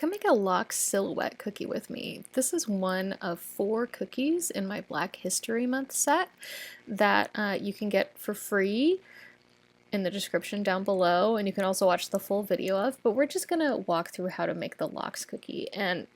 Come make a Locs silhouette cookie with me. This is one of 4 cookies in my Black History Month set that you can get for free in the description down below, and you can also watch the full video of, but we're just gonna walk through how to make the Locs cookie. And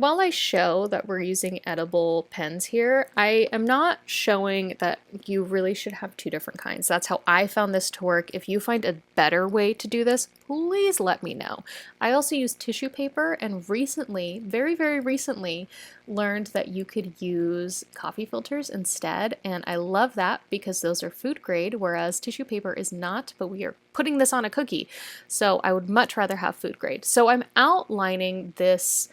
while I show that we're using edible pens here, I am not showing that you really should have 2 different kinds. That's how I found this to work. If you find a better way to do this, please let me know. I also use tissue paper, and recently, very, very recently, learned that you could use coffee filters instead, and I love that because those are food grade, whereas tissue paper is not, but we are putting this on a cookie, so I would much rather have food grade. So I'm outlining this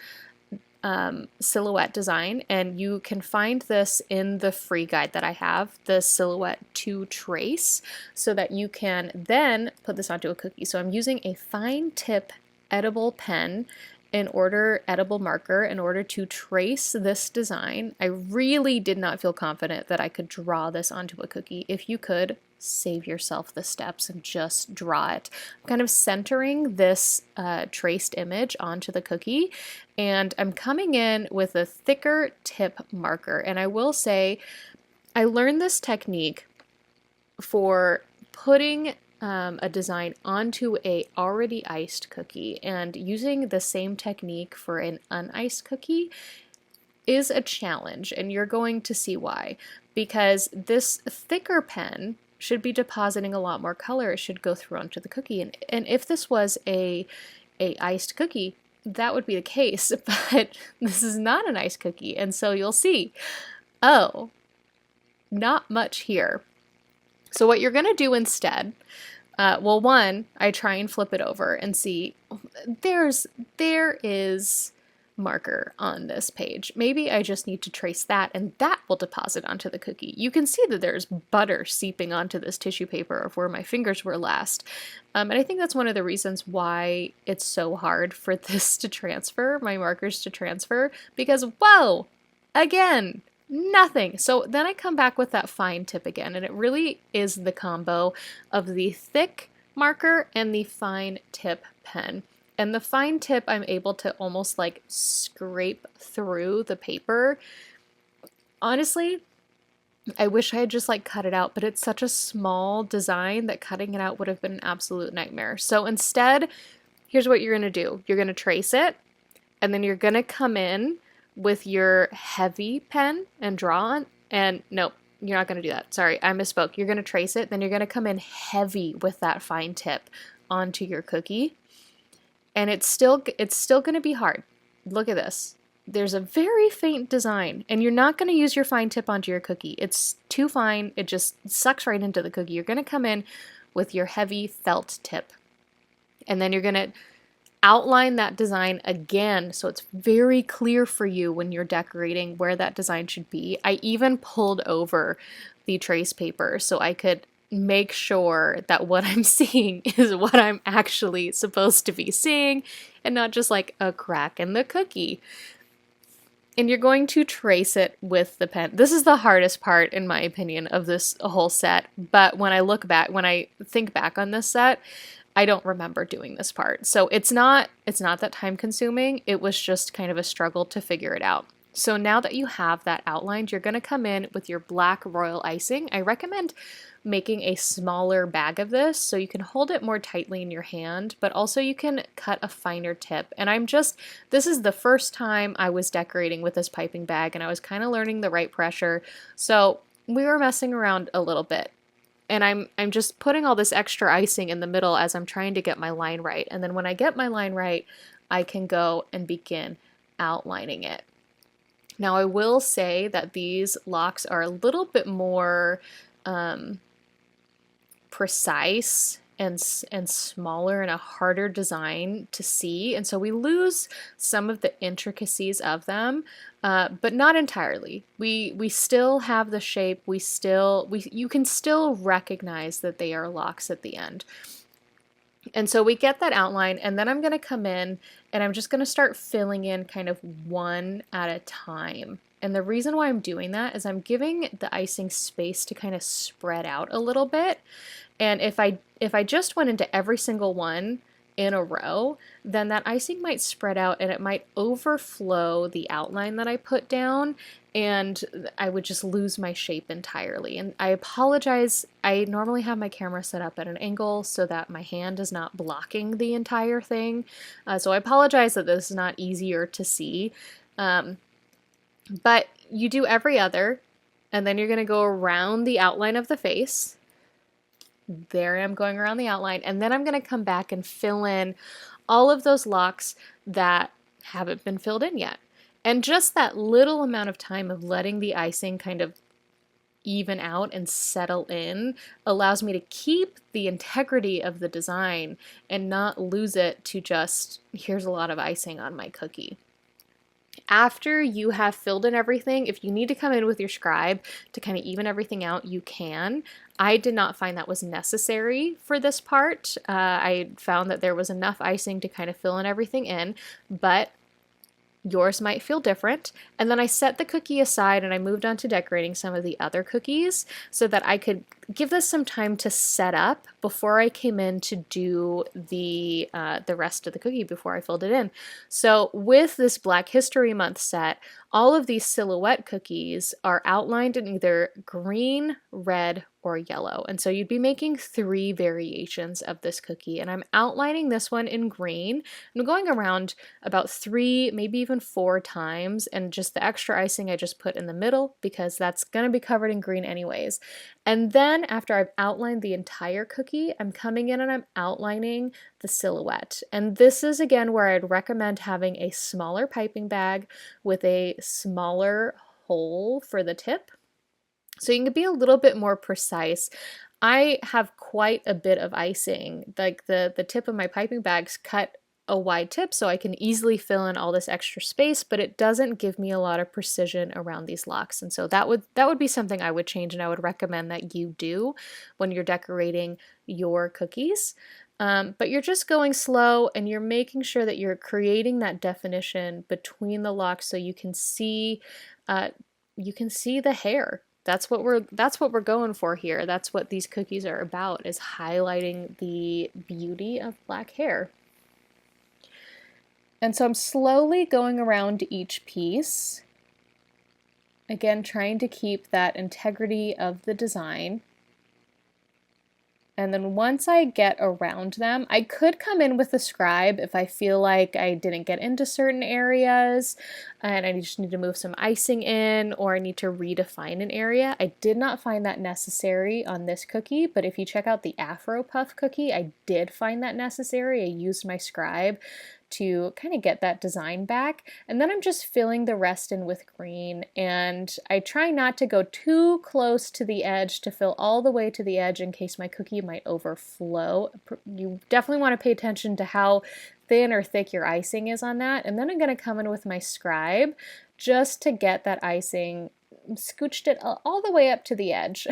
silhouette design, and you can find this in the free guide that I have, the silhouette to trace, so that you can then put this onto a cookie. So I'm using a fine tip edible pen edible marker in order to trace this design. I really did not feel confident that I could draw this onto a cookie. If you could, save yourself the steps and just draw it. I'm kind of centering this traced image onto the cookie, and I'm coming in with a thicker tip marker. And I will say, I learned this technique for putting a design onto a already iced cookie, and using the same technique for an uniced cookie is a challenge, and you're going to see why. Because this thicker pen should be depositing a lot more color. It should go through onto the cookie, and if this was a iced cookie, that would be the case, but this is not an iced cookie, and so you'll see, oh, not much here. So what you're gonna do instead, well, one, I try and flip it over and see there is marker on this page. Maybe I just need to trace that, and that will deposit onto the cookie. You can see that there's butter seeping onto this tissue paper of where my fingers were last. And I think that's one of the reasons why it's so hard for this to transfer, my markers to transfer, because whoa, again, nothing. So then I come back with that fine tip again, and it really is the combo of the thick marker and the fine tip pen. And the fine tip, I'm able to almost like scrape through the paper. Honestly, I wish I had just like cut it out, but it's such a small design that cutting it out would have been an absolute nightmare. So instead, here's what you're gonna do. You're gonna trace it, and then you're gonna come in with your heavy pen and draw on, and nope, you're not gonna do that. Sorry, I misspoke. You're gonna trace it, then you're gonna come in heavy with that fine tip onto your cookie. And it's still going to be hard. Look at this. There's a very faint design, and you're not going to use your fine tip onto your cookie. It's too fine. It just sucks right into the cookie. You're going to come in with your heavy felt tip, and then you're going to outline that design again so it's very clear for you when you're decorating where that design should be. I even pulled over the trace paper so I could make sure that what I'm seeing is what I'm actually supposed to be seeing, and not just like a crack in the cookie. And you're going to trace it with the pen. This is the hardest part, in my opinion, of this whole set, but when I think back on this set, I don't remember doing this part. So it's not that time consuming, it was just kind of a struggle to figure it out. So now that you have that outlined, you're going to come in with your black royal icing. I recommend making a smaller bag of this so you can hold it more tightly in your hand, but also you can cut a finer tip. And this is the first time I was decorating with this piping bag, and I was kind of learning the right pressure. So we were messing around a little bit. And I'm just putting all this extra icing in the middle as I'm trying to get my line right. And then when I get my line right, I can go and begin outlining it. Now I will say that these Locs are a little bit more precise and smaller and a harder design to see, and so we lose some of the intricacies of them, but not entirely. We still have the shape. You can still recognize that they are Locs at the end. And so we get that outline, and then I'm going to come in and I'm just going to start filling in kind of one at a time. And the reason why I'm doing that is I'm giving the icing space to kind of spread out a little bit. And if I just went into every single one in a row, then that icing might spread out and it might overflow the outline that I put down, and I would just lose my shape entirely. And I apologize. I normally have my camera set up at an angle so that my hand is not blocking the entire thing. So I apologize that this is not easier to see. But you do every other, and then you're going to go around the outline of the face. There I am going around the outline, and then I'm going to come back and fill in all of those locks that haven't been filled in yet. And just that little amount of time of letting the icing kind of even out and settle in allows me to keep the integrity of the design and not lose it to just, here's a lot of icing on my cookie. After you have filled in everything, if you need to come in with your scribe to kind of even everything out, you can. I did not find that was necessary for this part. I found that there was enough icing to kind of fill in everything in, but yours might feel different. And then I set the cookie aside and I moved on to decorating some of the other cookies so that I could give this some time to set up before I came in to do the rest of the cookie before I filled it in. So with this Black History Month set, all of these silhouette cookies are outlined in either green, red, or yellow. And so you'd be making 3 variations of this cookie. And I'm outlining this one in green. I'm going around about 3, maybe even 4 times, and just the extra icing I just put in the middle because that's going to be covered in green anyways. And then after I've outlined the entire cookie, I'm coming in and I'm outlining the silhouette. And this is again where I'd recommend having a smaller piping bag with a smaller hole for the tip, so you can be a little bit more precise. I have quite a bit of icing. Like the tip of my piping bag's cut a wide tip so I can easily fill in all this extra space, but it doesn't give me a lot of precision around these locks. And so that would be something I would change, and I would recommend that you do when you're decorating your cookies. But you're just going slow and you're making sure that you're creating that definition between the locks so you can see the hair. That's what we're going for here. That's what these cookies are about, is highlighting the beauty of black hair. And so I'm slowly going around each piece, again trying to keep that integrity of the design. And then once I get around them, I could come in with a scribe if I feel like I didn't get into certain areas and I just need to move some icing in, or I need to redefine an area. I did not find that necessary on this cookie, but if you check out the Afro Puff cookie, I did find that necessary. I used my scribe to kind of get that design back, and then I'm just filling the rest in with green, and I try not to go too close to the edge to fill all the way to the edge in case my cookie might overflow. You definitely want to pay attention to how thin or thick your icing is on that, and then I'm going to come in with my scribe just to get that icing, scooched it all the way up to the edge.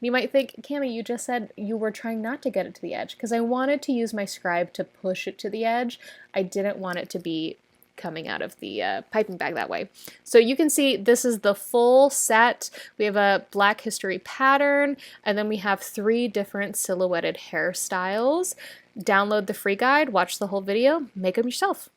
You might think, Cami, you just said you were trying not to get it to the edge, because I wanted to use my scribe to push it to the edge. I didn't want it to be coming out of the piping bag that way. So you can see this is the full set. We have a Black History pattern, and then we have 3 different silhouetted hairstyles. Download the free guide, watch the whole video, make them yourself.